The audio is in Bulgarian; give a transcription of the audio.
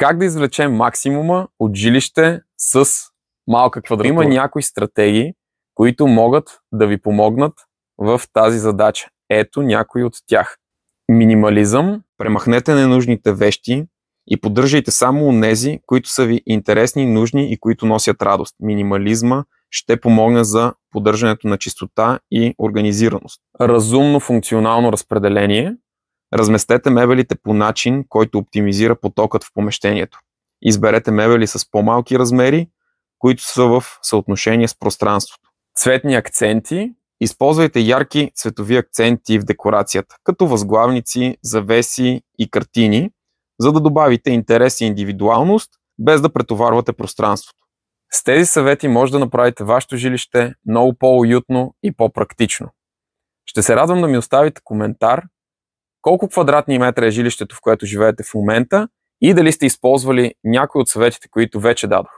Как да извлечем максимума от жилище с малка квадратура? Има някои стратегии, които могат да ви помогнат в тази задача. Ето някои от тях. Минимализъм. Премахнете ненужните вещи и поддържайте само онези, които са ви интересни, нужни и които носят радост. Минимализма ще помогне за поддържането на чистота и организираност. Разумно функционално разпределение. Разместете мебелите по начин, който оптимизира потокът в помещението. Изберете мебели с по-малки размери, които са в съотношение с пространството. Цветни акценти. Използвайте ярки цветови акценти в декорацията, като възглавници, завеси и картини, за да добавите интерес и индивидуалност, без да претоварвате пространството. С тези съвети може да направите вашето жилище много по-уютно и по-практично. Ще се радвам да ми оставите коментар колко квадратни метра е жилището, в което живеете в момента и дали сте използвали някои от съветите, които вече дадох.